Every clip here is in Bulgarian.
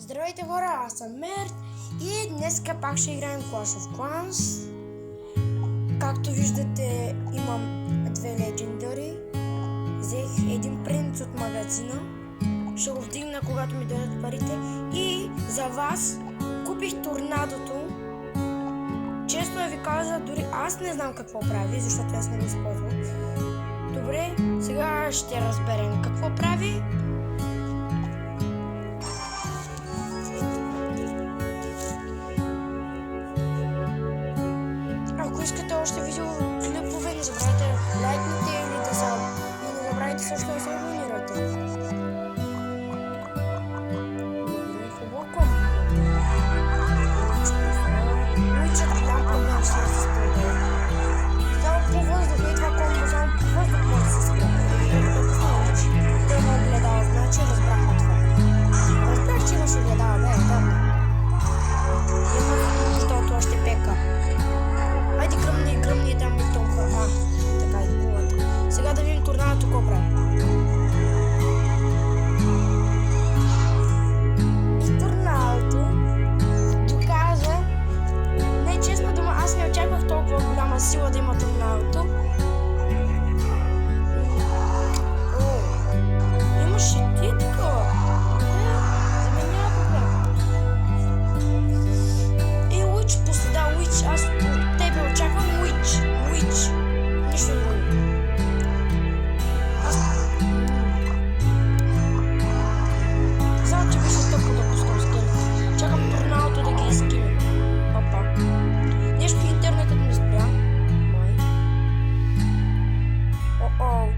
Здравейте хора, аз съм Мерт и днеска пак ще играем Clash of Clans. Както виждате, имам две легендари. Взех един принц от магазина. Ще го вдигна, когато ми дойдат парите. И за вас купих торнадото. Честно ви каза, дори аз не знам какво прави, защото аз не го използвам. Добре, сега ще разберем какво прави. Ако искате още видео клипове, не забравяйте лайкните или и не забравяйте също да се абонирате. Добре, хубаво комбо. Лучът голям проблем ще се споделя. Само по въздух, и това комбо само по въздух може да се споделя. Те ме огледава, значи разбрахме това. Разбрах, че имаш огледава, бе, добре. Имах нужда от още пека. Айде гръмни там и толкова. Така и колата. Сега да видим торнадото какво прави. И торнадото доказа, не честна дума, аз не очаквах толкова голяма сила да има торнадото. Имаше ти такова. За мен няма проблем. И Уич последа, Уич, аз от тебе очаквам Уич. Нищо друго. Знам, че беше тъпо да пускам скелет. Чакам торнадото да ги изкине. Опа. Нещо интернетът ми спря. Май. О-о.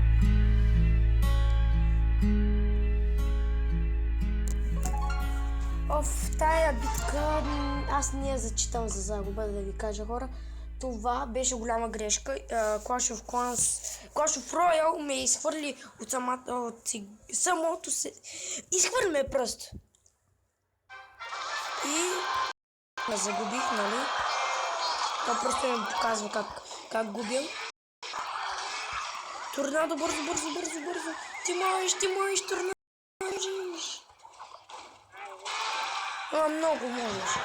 В тая битка аз не я зачитам за загуба, да ви кажа хора. Това беше голяма грешка. Clash of Clans, Clash of Royale ме изхвърли от самото се. Изхвърли пръст. И ме загубих, нали? Това просто ми показва как губим. Торнадо, бързо. Ти можеш, торнадо. Много можеш.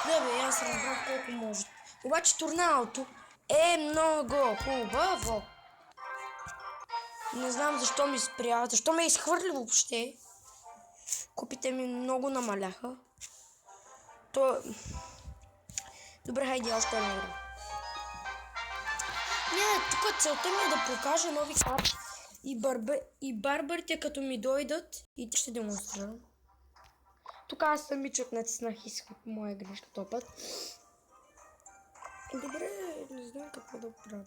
Бе, аз разбрах колко може. Обаче торнадото е много хубаво. Не знам защо ми спря, защо ме изхвърли въобще. Купите ми много намаляха. Добре, хайде още една игра. Тук целта ми е да покажа нови карти и барбарите като ми дойдат и те ще демонстрирам. Тук аз самичък натиснах и моя грешка този път. Добре, не знам какво да правя.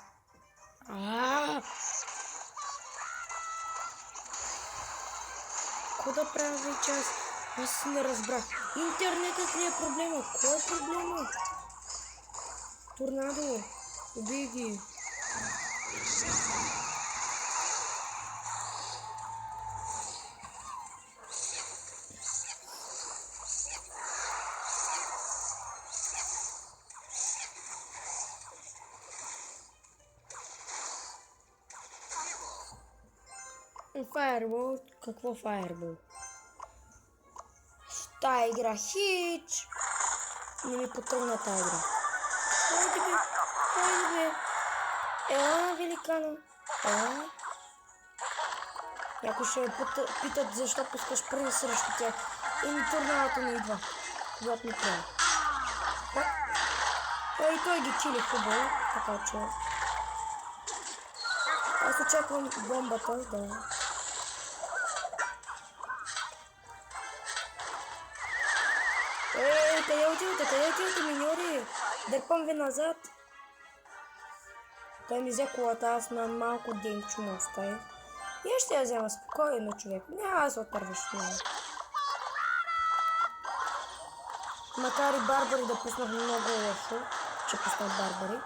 Какво да правя вече аз не разбрах. Интернетът ли е проблема? Кой е проблема? Торнадо, убий ги. Фаербол? Какво фаербол? Тая игра хич. Не ми потръгна тая игра. Хайде бе. Великана. Някой ще питат защо пускаш първи срещу тях. И торнадото не идва. Когато ми трябва. И той ги чили хубаво. Така че... Аз очаквам бомбата, да. Къде отивате, миньори? Дърпам ви назад. Той ми взе колата, аз на малко денчо му оставих. И аз ще я взема спокойно, човек. Няма да се отърваш в него. Макар и барбари да пуснах много лошо, че пуснах барбари.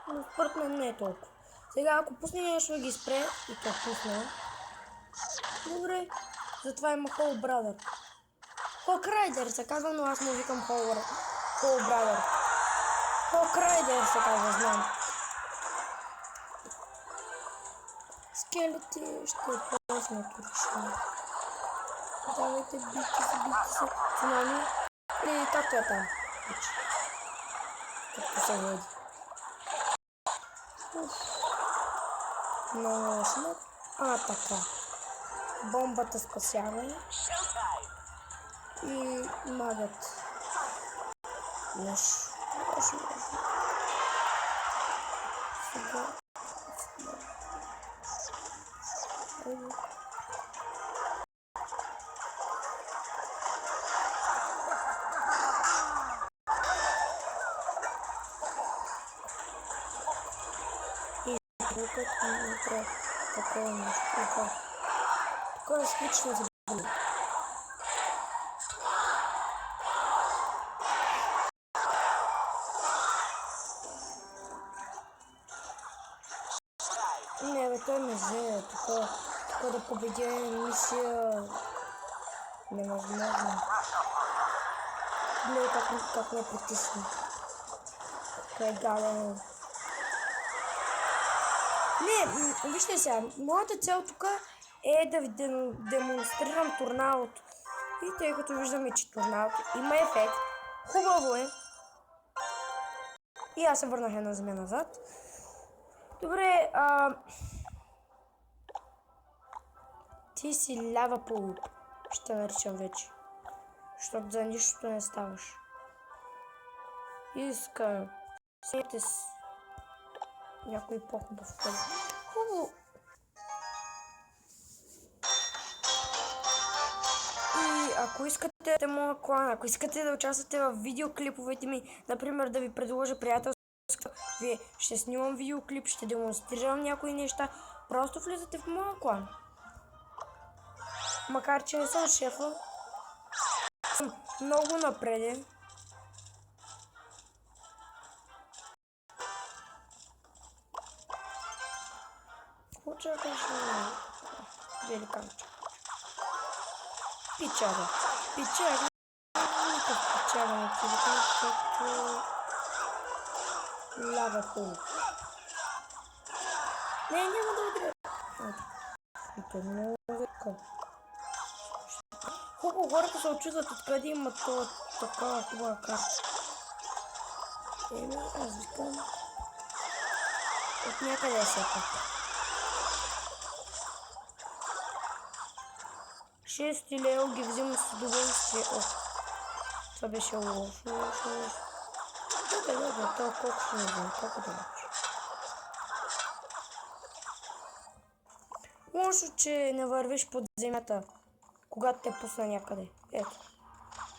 Но според мен не е толкова. Сега ако пусне нещо да ги спре и то пусна. Добре, затова има Hole Brother. Hawk Rider се казва, но аз му викам Hole Brother. Hawk Rider се казва, знам. Скелети ще е по-лесно решение. Давайте, бийте се. Цунами. И както е там. Както се води. Много смет. Така. Бомбата спасява. И магът. Нож. Сега. И утре такова нещо. Такова свично забавно. Не, бе, той ме взе. Така да победя мисия невъзможно. Гледай как ме притисна. Кой е гаден. Не, вижте сега, моята цел тук е да ви демонстрирам торналото. И тъй като виждаме, че торналото има ефект, хубаво е. И аз се върнах една земя назад. Добре, ти си лава полуп, ще наричам вече. Защото за нищото не ставаш. Искам. Сете с някой по-хубав път. Хубаво. И ако искате моя клан, ако искате да участвате в видеоклиповете ми, например да ви предложа приятелство, вие ще снимам видеоклип, ще демонстрирам някои неща, просто влизате в моя клан. Макар че не съм шефа, съм много напреден. Какво чакаш? Великанче. Пичага. Пичага. Никакъв пичага на телефон, като лава пол. Не, няма да удря. Това не е велика. Хубаво, хората се очудват откъде има такава хубава карта. Аз викам. От някъде се пак. 6 лео ги взимам с удоволствие. Това беше лошо. Да, това колко ще не знам, колко да вече. Лошо, че не вървиш под земята, когато те пусна някъде. Ето.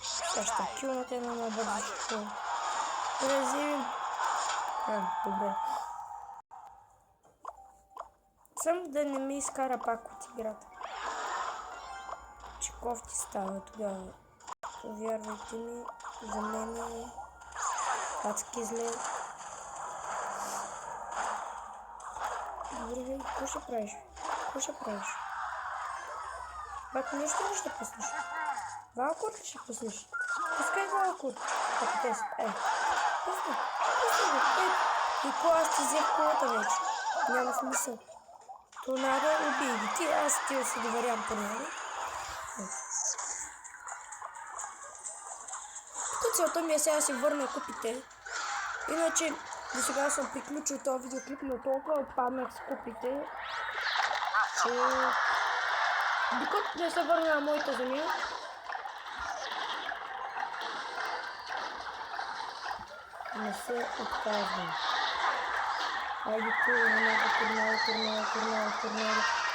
Сега ще килнат едно на бързичко. Да вземем. Добре. Само да не ми изкара пак от играта. Че кофти става тогава. Повярвайте ми, за мен е адски зле. Добре, какво ще правиш? Какво ще правиш? Бак, нещо ли ще пуснеш? Валкот ли ще пуснеш? Пускай Валкот. Ако те са. Пусни. И кога аз ти взех колата вече? Няма смисъл. Торнадо, убий ги ти, аз ти се доверям по него. Тук целта ми е сега да се върна купите. Иначе до сега съм приключил този видеоклип, но толкова отпаднах с купите, че докато не се върна на моята земя, не се отказвам. Айде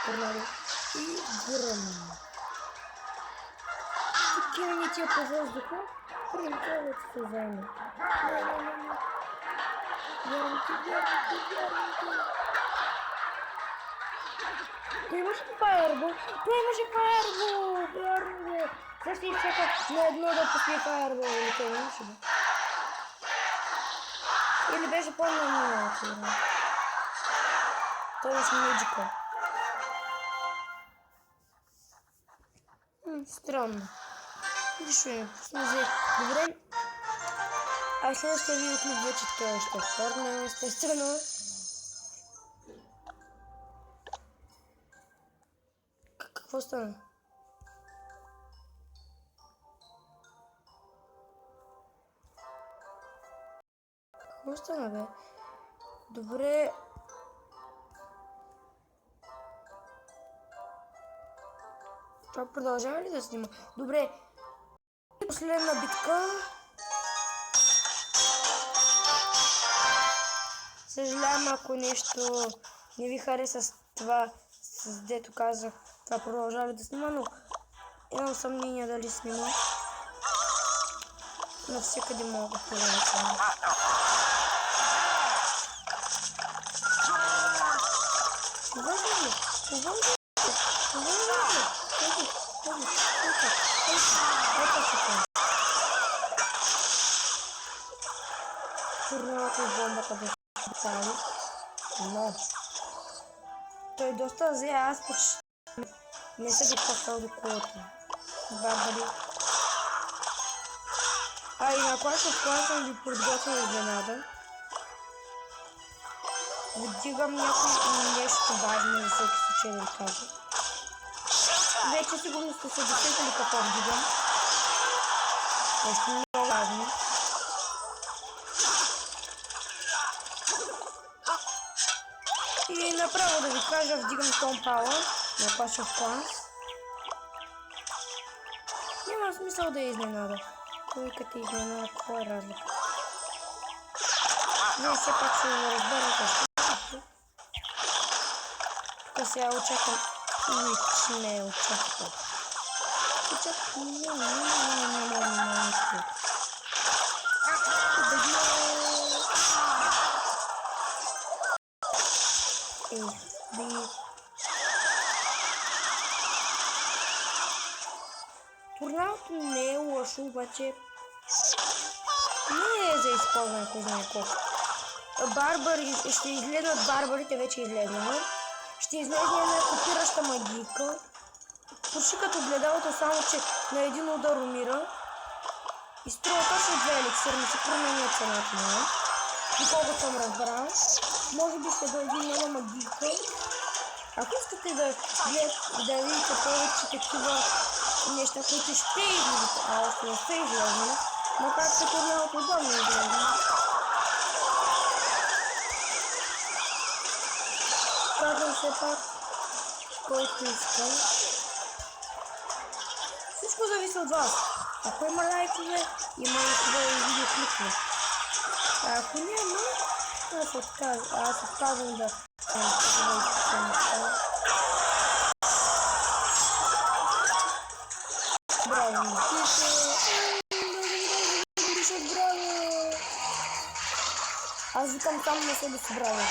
торнадо и гръм. Такива ни тия по въздуха, прилетяват се заедно. Вярвайте. Той имаше фаербол. Вярно. Сега ще изчака на едно да пусне фаербол или той имаше да. Или беше по-намалко. Той имаше меджика. Странно. Нищо не пусна взе. Добре. А следващия видеоклип вече той ще върне, естествено. Какво стана? Какво стана, бе? Добре. Това продължава ли да снима? Добре. Последна битка. Съжалявам, ако нещо не ви хареса с това, с дето казах, това продължава ли да снима, но имам съмнение дали снима. Навсякъде мога да погледна. Турнирата и бомбата беше специално, но той доста взе, аз почти не се ги пасал до колата. Барбари. И на Clash of Clans съм ви подготвил изненада. Вдигам нещо важно за всеки случай да ви кажа. Вече сигурно сте се досетили какво вдигам. Нещо много важно. И направо да ви кажа, вдигам Tom Power на Clash of Clans. Няма смисъл да я изненада. Кой като изненада, какво е разлика? Вие все пак ще не разберете. Тук сега очаквам. Уич, не очаквам. Турналото не е лошо, обаче не е за използване, ако знае колко. Барбари, ще излезнат барбарите, вече излезнаха. Ще излезе една копираща магийка. Почти като гледалото, само че на един удар умира. И струва точно 2 еликсира, не се променя цената на. Доколкото съм разбрал. Може би ще дойде нова магийка. Ако искате да видите повече такива неща, които ще излизат, а още не са излезли, макар че турналото удобно излезли. Казвам все пак, който иска. Всичко зависи от вас. Ако има лайкове, има и хубави видеоклипове. А ако няма, аз отказвам да браво, аз викам само на себе си браво.